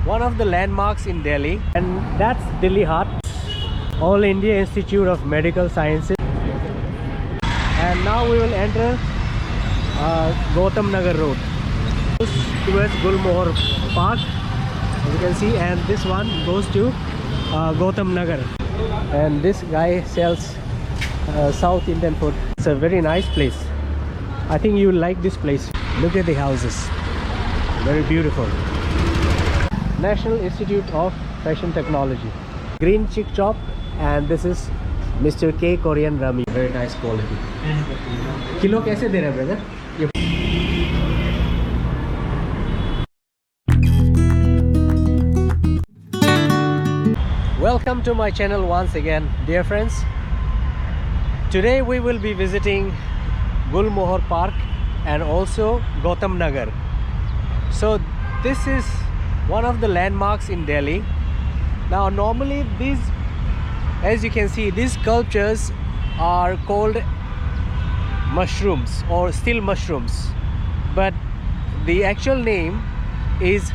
one of the landmarks in Delhi, and that's Delhi Haat, All India Institute of Medical Sciences. And now we will enter Gautam Nagar Road towards Gulmohar Park, as you can see, and this one goes to Gautam Nagar. And this guy sells South Indian food. It's a very nice place. I think you will like this place. Look at the houses, very beautiful. National Institute of Fashion Technology, green chick chop, and this is Mr. K Korean Rami. Very nice quality. Kilo kaise de rahe brother? Welcome to my channel once again, dear friends. Today we will be visiting Gulmohar Park and also Gautam Nagar. So this is one of the landmarks in Delhi. Now normally these, as you can see, these sculptures are called mushrooms or still mushrooms, but the actual name is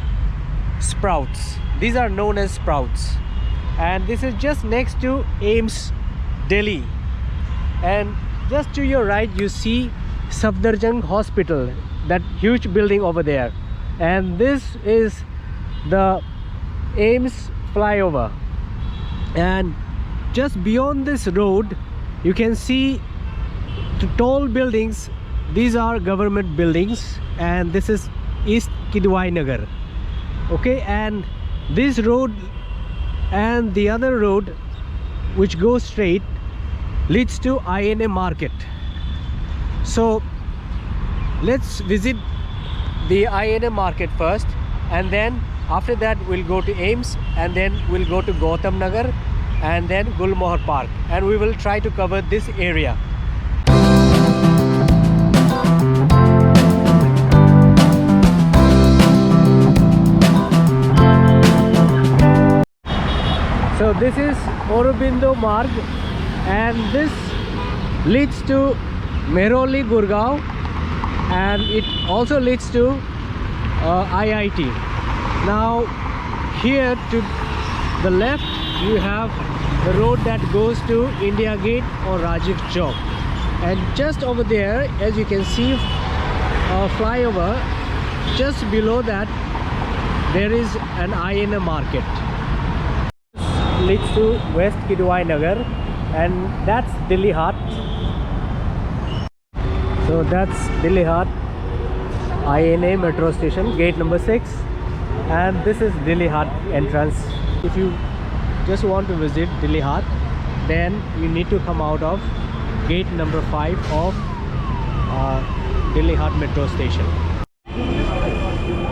sprouts. These are known as sprouts, and this is just next to AIIMS Delhi. And just to your right you see Safdarjung Hospital, that huge building over there, and this is the AIIMS flyover. And just beyond this road you can see the tall buildings. These are government buildings, and this is East Kidwai Nagar. Okay, and this road and the other road which goes straight leads to INA Market. So let's visit the INA Market first, and then after that we'll go to AIIMS, and then we'll go to Gautam Nagar, and then Gulmohar Park, and we will try to cover this area. So this is Aurobindo Marg, and this leads to Mehrauli Gurgaon, and it also leads to IIT. Now here to the left you have the road that goes to India Gate or Rajiv Chowk, and just over there, as you can see, a flyover, just below that there is an INA Market. Leads to West Kidwai Nagar, and that's Delhi Haat. So that's Delhi Haat INA metro station, gate number 6, and this is Delhi Haat entrance. If you just want to visit Delhi Haat, then you need to come out of gate number 5 of Delhi Haat metro station.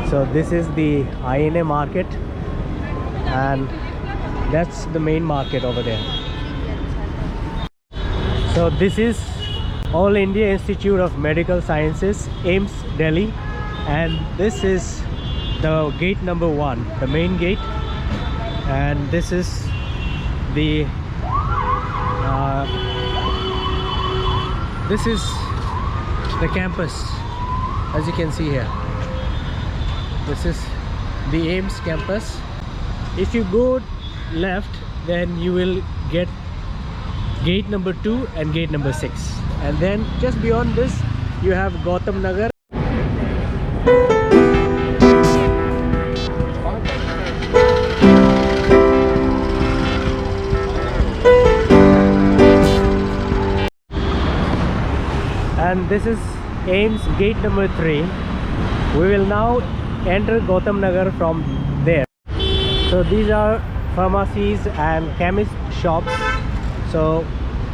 So this is the INA Market, and that's the main market over there. So this is All India Institute of Medical Sciences, AIIMS Delhi, and this is the gate number 1, the main gate, and this is the campus, as you can see here. This is the AIIMS campus. If you go left, then you will get gate number 2 and gate number 6, and then just beyond this you have Gautam Nagar. And this is AIIMS gate number 3. We will now enter Gautam Nagar from there. So these are pharmacies and chemist shops, so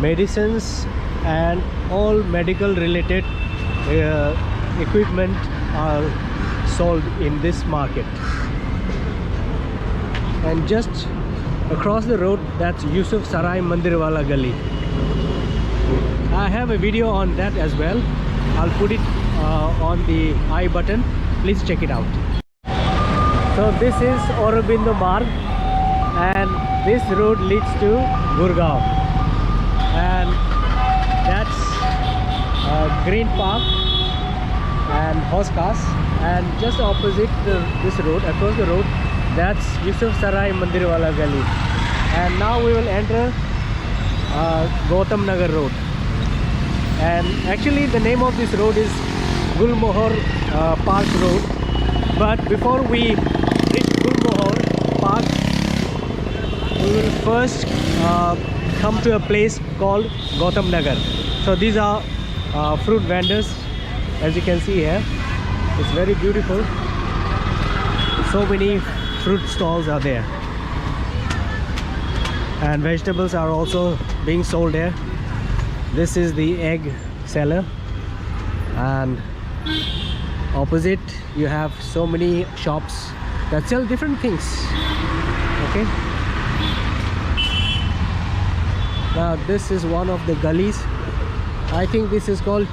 medicines and all medical related equipment are sold in this market. And just across the road, that's Yusuf Sarai Mandirwala Gali. I have a video on that as well. I'll put it on the I button. Please check it out. So this is Aurobindo Marg, and this road leads to Gurgaon, and that's Green Park and Hoskas, and just opposite this road, across the road, That's Yusuf Sarai Mandirwala Gali. And now we will enter Gautam Nagar Road. And actually the name of this road is Gulmohar Park Road. But before we reach Gulmohar Park, we will first come to a place called Gautam Nagar. So these are fruit vendors, as you can see here. It's very beautiful. So many fruit stalls are there, and vegetables are also being sold here. This is the egg seller, and opposite you have so many shops that sell different things. Okay, now this is one of the gullies. I think this is called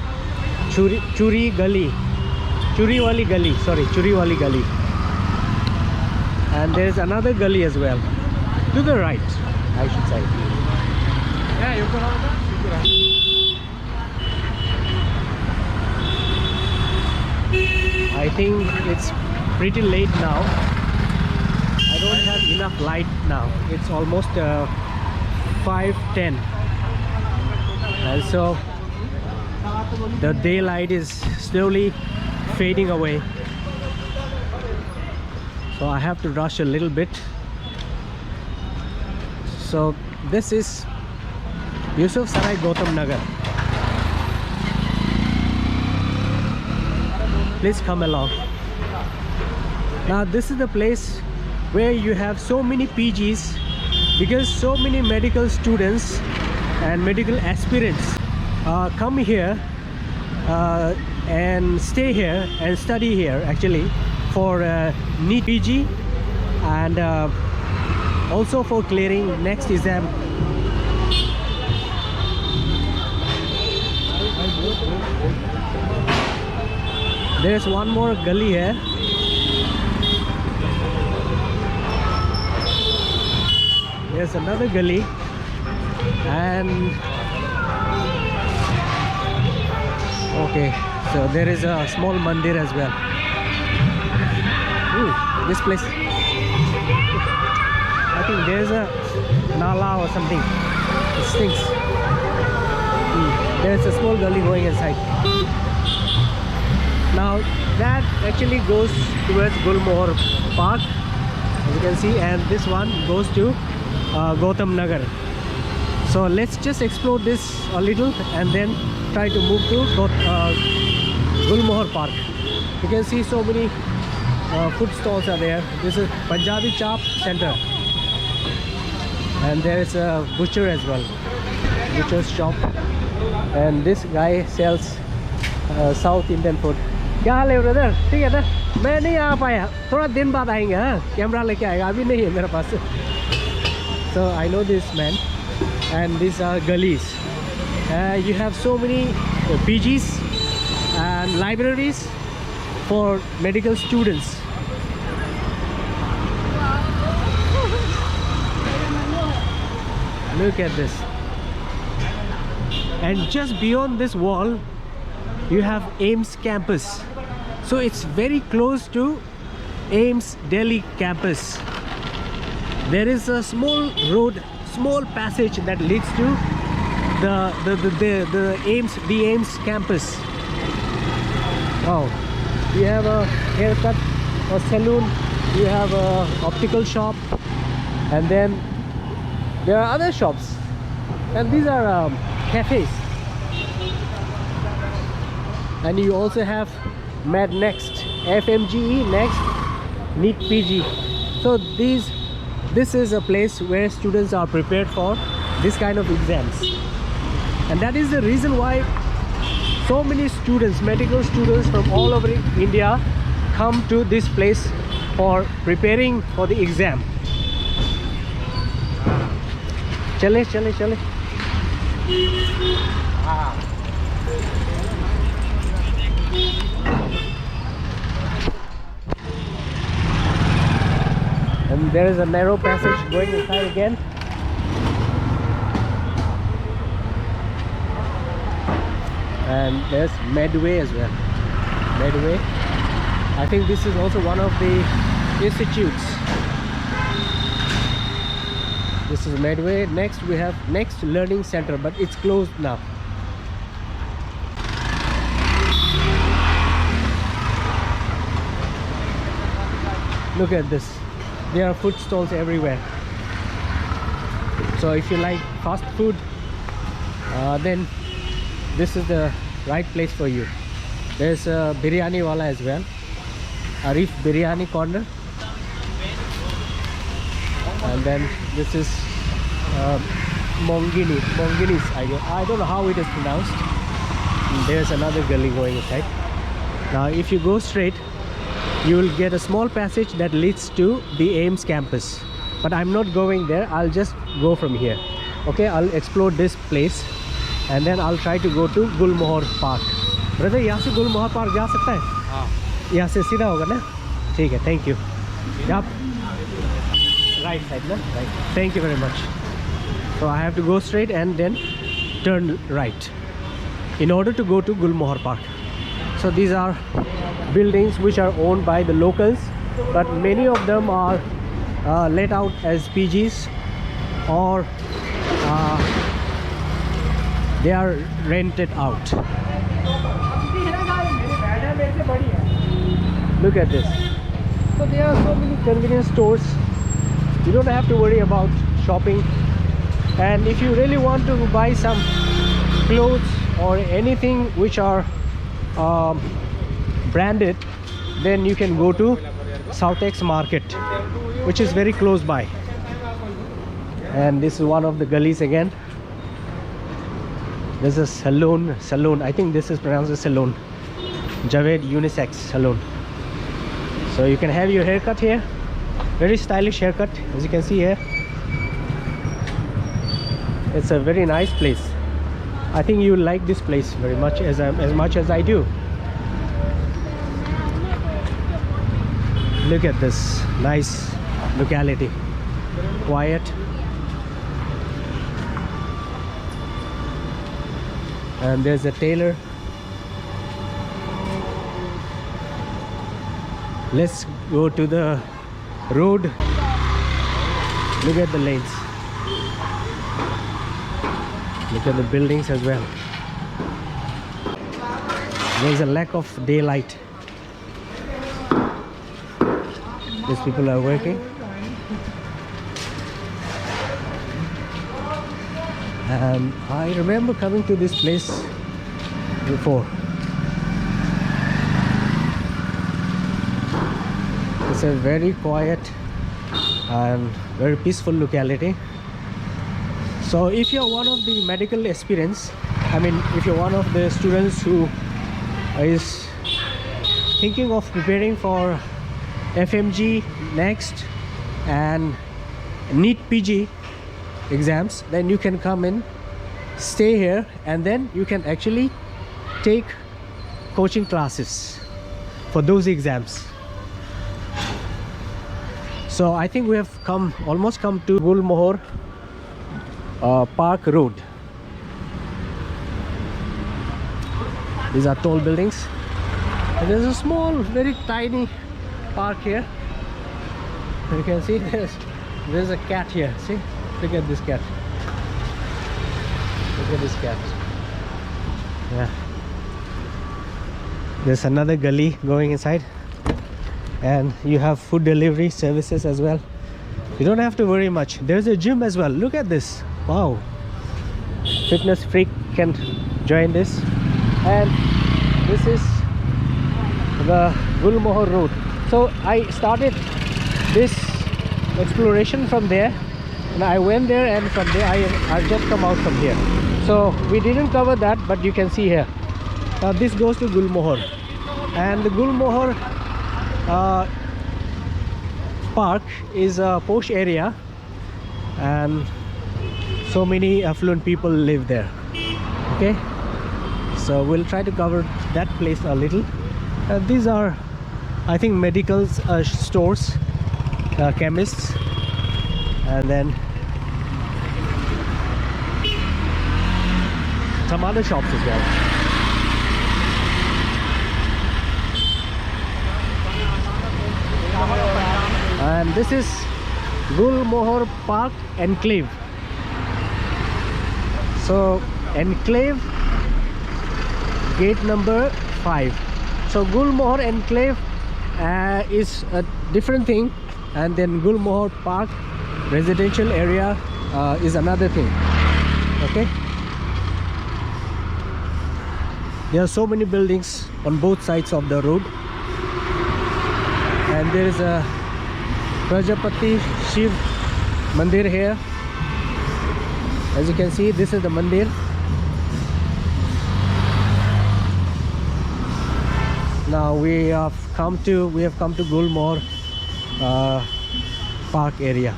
Churi Gully, Churiwali Gully, sorry, Churiwali Gully. And there is another gully as well, to the right, I should say. Yeah, you I think it's pretty late now. I don't have enough light now. It's almost 5:10, and so the daylight is slowly fading away. So I have to rush a little bit. So this is Yusuf Sarai Gautam Nagar. Please come along. Now this is the place where you have so many PGs, because so many medical students and medical aspirants come here and stay here and study here actually for NEET PG, and also for clearing next exam. There's one more gully here. There's another gully, and okay, so there is a small mandir as well. Ooh, this place, I think there's a nala or something. It stinks. There's a small gully going inside. Now that actually goes towards Gulmohar Park, as you can see, and this one goes to Gautam Nagar. So let's just explore this a little and then try to move to Gulmohar Park. You can see so many food stalls are there. This is Punjabi Chop Center, and there is a butcher as well, butcher's shop, and this guy sells South Indian food. क्या हाल है brother? ठीक है ना? मैं नहीं आ पाया, थोड़ा दिन बाद आएंगे. हाँ, कैमरा लेके आएगा, अभी नहीं है मेरे पास. So I know this man, and these are gullies. You have so many PGs and libraries for medical students. Look at this. And just beyond this wall you have AIIMS campus. So it's very close to AIIMS Delhi campus. There is a small road, small passage that leads to the AIIMS campus. Oh, you have a haircut, a salon, you have a optical shop, and then there are other shops, and these are cafes. And you also have Med Next, FMGE Next, NEET PG. So this is a place where students are prepared for this kind of exams, and that is the reason why so many students, medical students from all over India, come to this place for preparing for the exam. Chale, chale, chale. And there is a narrow passage going inside again. And there's Medway as well. Medway. I think this is also one of the institutes This is Medway. Next we have Next Learning Center, but it's closed now. Look at this. There are food stalls everywhere. So if you like fast food, then this is the right place for you. There's a biryani wala as well, Arif Biryani Corner. And then this is Monginis. I don't know how it is pronounced. And there's another gully going inside. Now if you go straight, you will get a small passage that leads to the Ames campus, but I'm not going there. I'll just go from here. Okay, I'll explore this place and then I'll try to go to Gulmohar Park. Brother, यहाँ से Gulmohar Park जा सकता है? हाँ, यहाँ से सीधा होगा ना? ठीक है, thank you. Yep. Right side ना? Right. Thank you very much. So I have to go straight and then turn right in order to go to Gulmohar Park. So these are buildings which are owned by the locals, but many of them are let out as PGs, or they are rented out. Look at this. So there are so many convenience stores. You don't have to worry about shopping, and if you really want to buy some clothes or anything which are branded, then you can go to Southex Market, which is very close by. And this is one of the gullies again. There's a salon. I think this is pronounced as salon. Javed Unisex Salon. So you can have your haircut here. Very stylish haircut, as you can see here. It's a very nice place. I think you like this place very much, as much as I do. Look at this nice locality, quiet. And there's a tailor. Let's go to the road. Look at the lanes. Look at the buildings as well. There's a lack of daylight. These people are working. And I remember coming to this place before. It's a very quiet and very peaceful locality. So if you're one of the medical aspirants, if you're one of the students who is thinking of preparing for FMG next and NEET PG exams, then you can come in, stay here, and then you can actually take coaching classes for those exams. So I think we have almost come to Gulmohar Park Road. These are tall buildings, and there's a small, very tiny park here. You can see there's a cat here. See, look at this cat. Look at this cat. Yeah. There's another gully going inside, and you have food delivery services as well. You don't have to worry much. There's a gym as well. Look at this. Wow. Fitness freak can join this. And this is the Gulmohar Road. So I started this exploration from there, and I went there, and from there I just come out from here. So we didn't cover that, but you can see here. This goes to Gulmohar, and the Gulmohar Park is a posh area, and so many affluent people live there. Okay, so we'll try to cover that place a little. These are, I think, medical stores, chemists, and then some other shops as well. And this is Gulmohar Park Enclave. So Enclave, gate number 5. So Gulmohar Enclave is a different thing, and then Gulmohar Park residential area is another thing. Okay, there are so many buildings on both sides of the road, and there is a Prajapati Shiv Mandir here. As you can see, this is the mandir. Now we have come to Gulmohar Park area.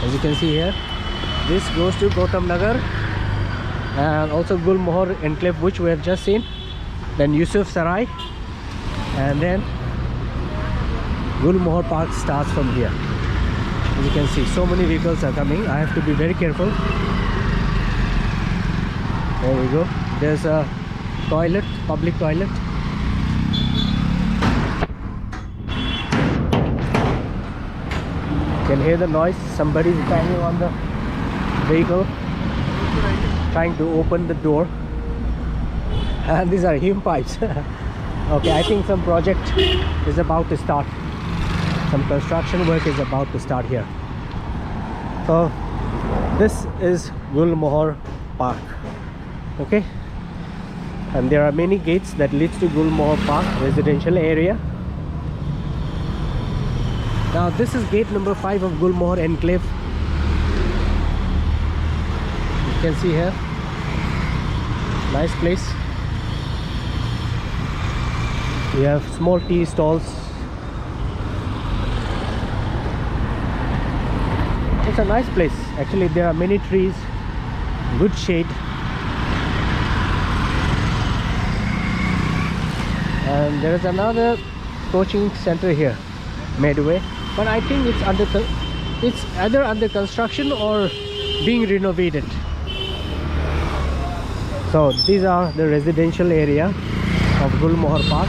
As you can see here, this goes to Gautam Nagar, and also Gulmohar Enclave, which we have just seen, then Yusuf Sarai, and then Gulmohar Park starts from here. As you can see, so many vehicles are coming. I have to be very careful. There we go. There's a toilet, public toilet. You can hear the noise. Somebody is banging on the vehicle, trying to open the door. And these are heme pipes. Okay, I think some project is about to start. Some construction work is about to start here. So this is Gulmohar Park. Okay, and there are many gates that leads to Gulmohar Park residential area. Now this is gate number 5 of Gulmohar Enclave. You can see here, nice place. We have small tea stalls. It's a nice place. Actually, there are many trees, good shade. And there is another coaching center here, Medway, but I think it's either under construction or being renovated. So these are the residential area of Gulmohar Park.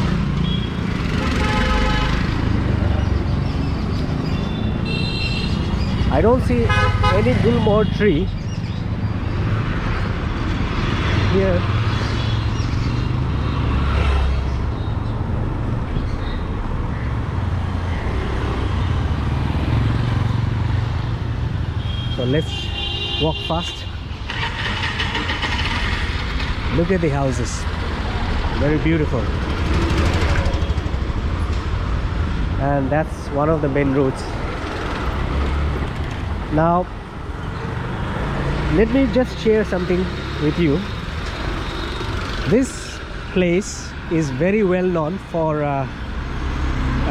I don't see any Gulmohar tree here. So let's walk fast. Look at the houses, very beautiful. And that's one of the main roads. Now let me just share something with you. This place is very well known for a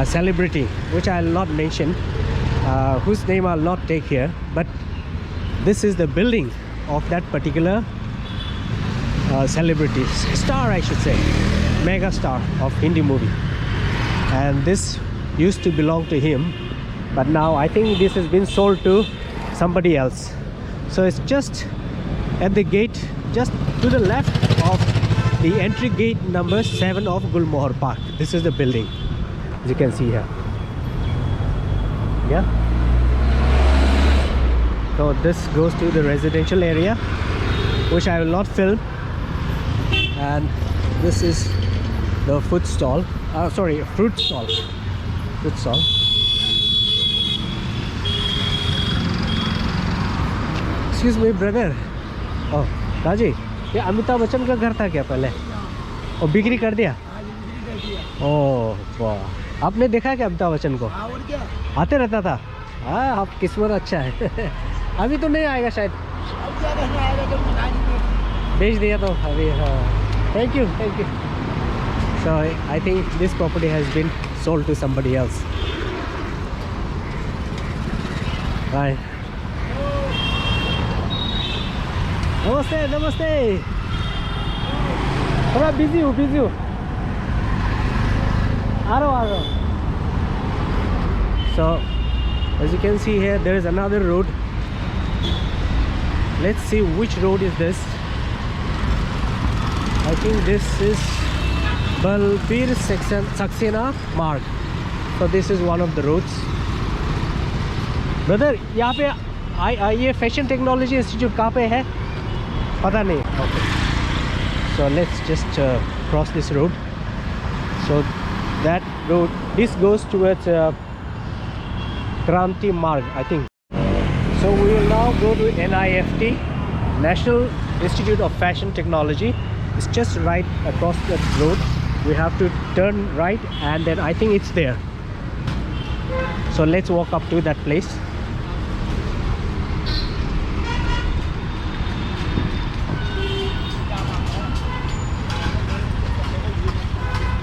celebrity, which I'll not mention, whose name I'll not take here, but this is the building of that particular celebrity, star I should say, mega star of Hindi movie. And this used to belong to him, but now I think this has been sold to somebody else. So it's just at the gate, just to the left of the entry gate number 7 of Gulmohar Park. This is the building, as you can see here. Yeah, so this goes to the residential area, which I will not film. And this is the fruit stall. Fruit stall. Excuse me, brother. Oh, Raji, ये अमिताभ बच्चन का घर था क्या पहले? और बिक्री कर दिया? ओह वाह, आपने देखा क्या अमिताभ बच्चन को? आते रहता था? हाँ, आप किस्मत अच्छा है। अभी तो नहीं आएगा शायद, बेच दिया तो अभी। हाँ, thank you. So I think this property has been sold to somebody else. Bye. नमस्ते। थोड़ा बिजी हूँ। आ रहा हूँ। So as you can see here, there is another road. Let's see which road is this. I think this is Balbir Saxena Marg. So this is one of the roads. Brother यहाँ पे ये fashion technology institute कहाँ पे है पता नहीं. Okay, so let's just cross this road. So that road, this goes towards Kranti Marg, I think. So we will now go to NIFT, National Institute of Fashion Technology. It's just right across the road. We have to turn right and then I think it's there. So let's walk up to that place.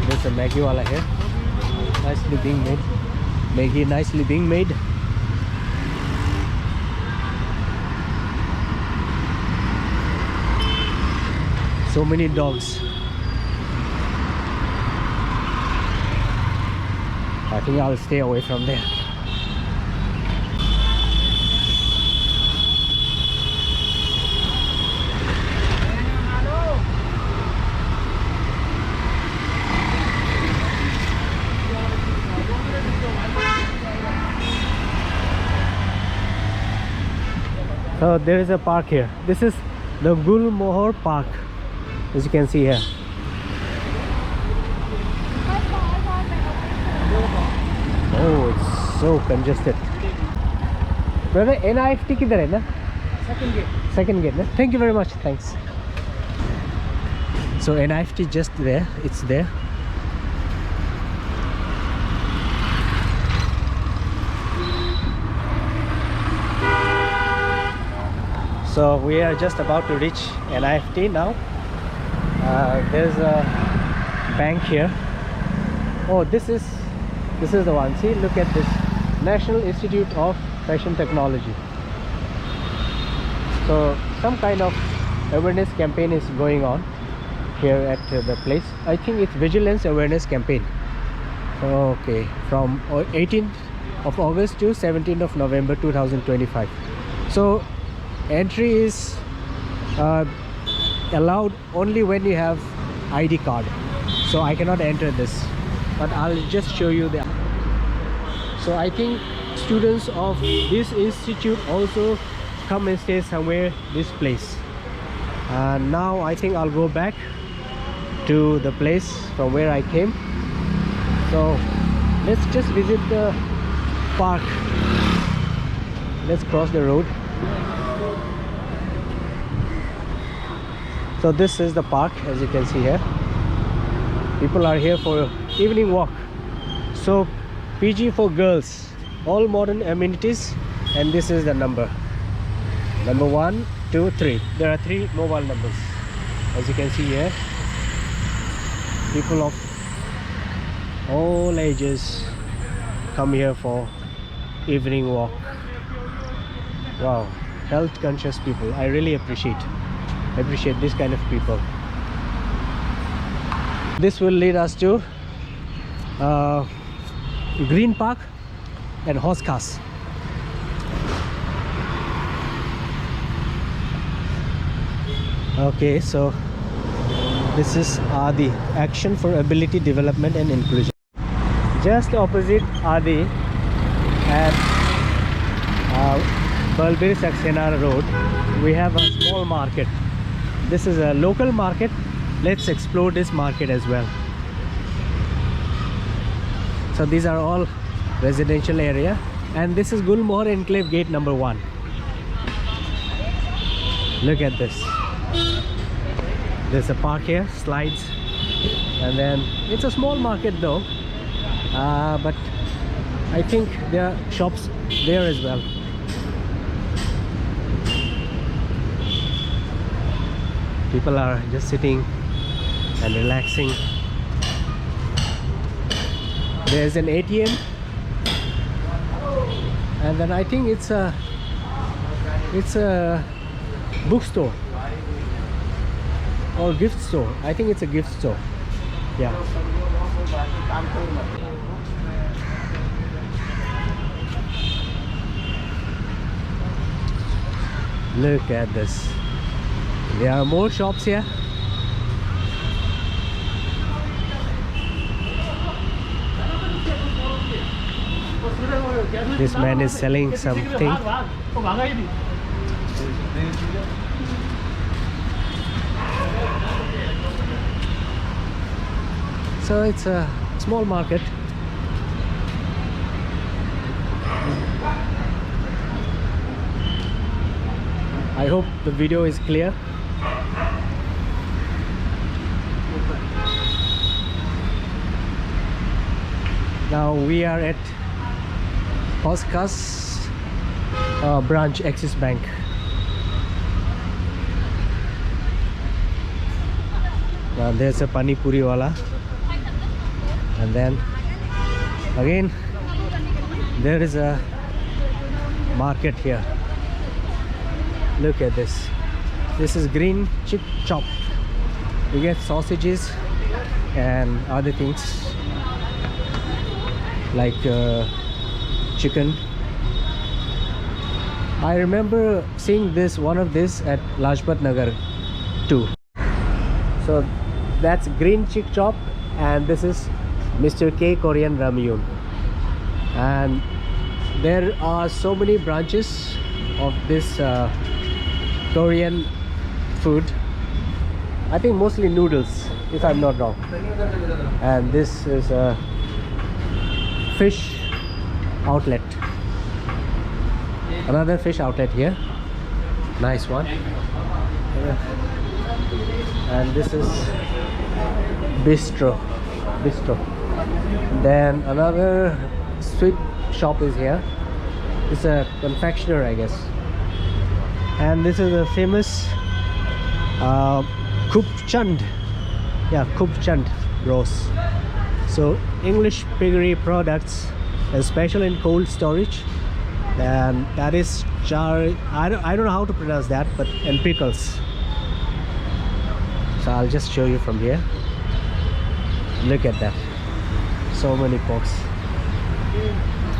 There's a Maggie wala here. Nicely being made. Maggie nicely being made. So many dogs. I think I'll stay away from there. So there is a park here. This is the Gulmohar Park, as you can see here. Oh, it's so congested. Brother, NIFT किधर है ना? Second gate. Second gate ना? Thank you very much. Thanks. So NIFT just there. It's there. So we are just about to reach NIFT now. There's a bank here. Oh, this is the one. See, look at this, National Institute of Fashion Technology. So some kind of awareness campaign is going on here at the place. I think it's vigilance awareness campaign. Okay, from 18th of August to 17th of November 2025. So entry is allowed only when you have ID card. So I cannot enter this, but I'll just show you the. So I think students of this institute also come and stay somewhere this place. And now I think I'll go back to the place from where I came. So let's just visit the park. Let's cross the road. So this is the park, as you can see here. People are here for evening walk. So PG for girls, all modern amenities, and this is the number 1, 2, 3. There are 3 mobile numbers, as you can see here. People of all ages come here for evening walk. Wow, health conscious people. I really appreciate this kind of people. This will lead us to Green Park and Hoskas. Okay, so this is Adi, Action for Ability Development and Inclusion. Just opposite Adi at Balbir Saxena Road, we have a small market. This is a local market. Let's explore this market as well. So these are all residential area, and this is Gulmohar Enclave gate number 1. Look at this. There's a park here, slides, and then it's a small market though, but I think there are shops there as well. People are just sitting and relaxing. There's an ATM, and then I think it's a bookstore or gift store. I think it's a gift store. Yeah. Look at this. There are more shops here. This man is selling something. So it's a small market. I hope the video is clear. Now we are at Oskas branch, Axis Bank. Now there's a Pani Puri wala, and then again there is a market here. Look at this. This is green chick chop. You get sausages and other things like chicken. I remember seeing one of this at Lajpat Nagar too. So that's green chick chop, and this is Mr. K Korean Ramyun. And there are so many branches of this Korean food. I think mostly noodles, if I'm not wrong. And this is a fish outlet. Another fish outlet here. Nice one. And this is bistro. Then another sweet shop is here. It's a confectioner, I guess. And this is a famous Khupchand. Yeah, Khupchand roast. So English piggery products, special in cold storage, and that is I don't know how to pronounce that, but and pickles. So I'll just show you from here. Look at that, so many porks.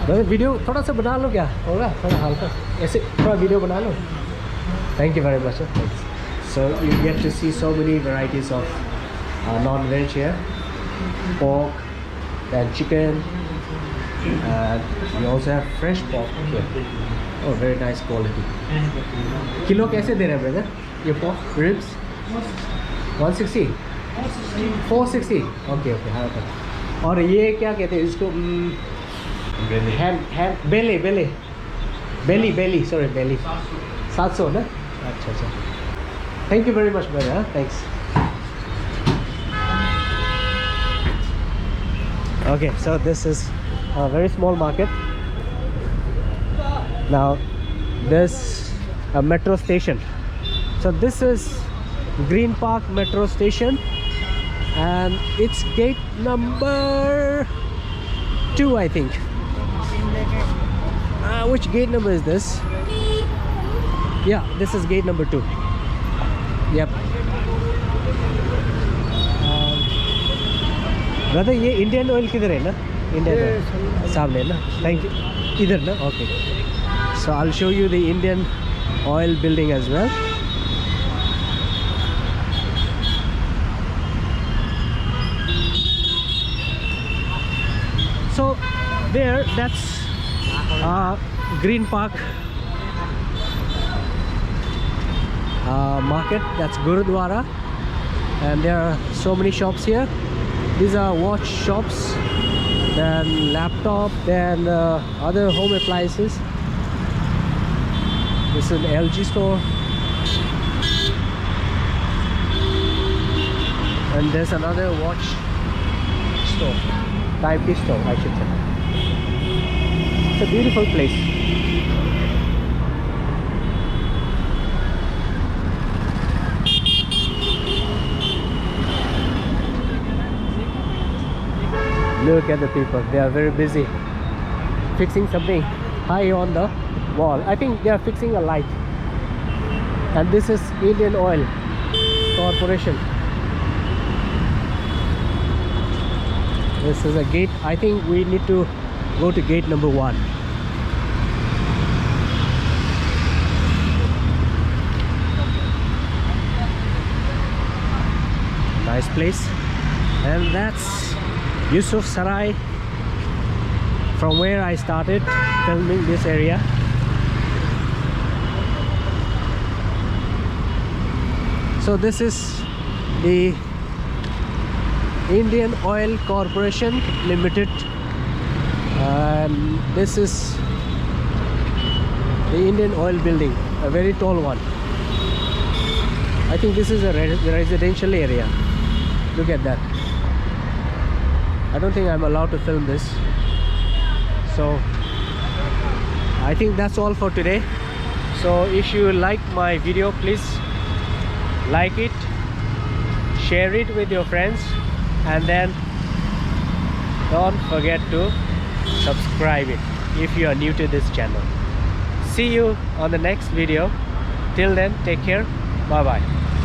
Video थोड़ा सा बना लो क्या होगा, थोड़ा हल्का ऐसे थोड़ा video बना लो. Thank you very much. Thanks. So you get to see so many varieties of non-veg here. Pork, then chicken, and we also have fresh pork here. Oh, very nice quality. Kilo कैसे दे रहे हैं brother? ये pork ribs 160, 460. Okay. हाँ okay. और ये क्या कहते हैं इसको? belly. Sorry, belly. 700 ना? अच्छा. Thank you very much, brother. Thanks. Okay, so this is a very small market. Now there's a metro station. So this is Green Park Metro Station, and it's gate number 2, I think. Which gate number is this? Yeah, this is gate number 2. Yep. Brother, ये Indian oil किधर है ना? Indian oil सामने ना? Thank you. इधर ना? Okay. So I'll show you the Indian oil building as well. So there, that's Green Park market. That's Gurudwara, and there are so many shops here. These are watch shops, then laptop, then other home appliances. This is an LG store, and there's another watch store, timepiece store, I should say. It's a beautiful place. Look at the people, they are very busy fixing something high on the wall. I think they are fixing a light. And this is Indian Oil Corporation. This is a gate. I think we need to go to gate number 1. Nice place. And that's Yusuf Sarai from where I started filming this area. So this is the Indian Oil Corporation Limited, and this is the Indian Oil building, a very tall one. I think this is a residential area. Look at that. I don't think I'm allowed to film this, so I think that's all for today. So if you like my video, please like it, share it with your friends, and then don't forget to subscribe it if you are new to this channel. See you on the next video. Till then, take care. Bye bye.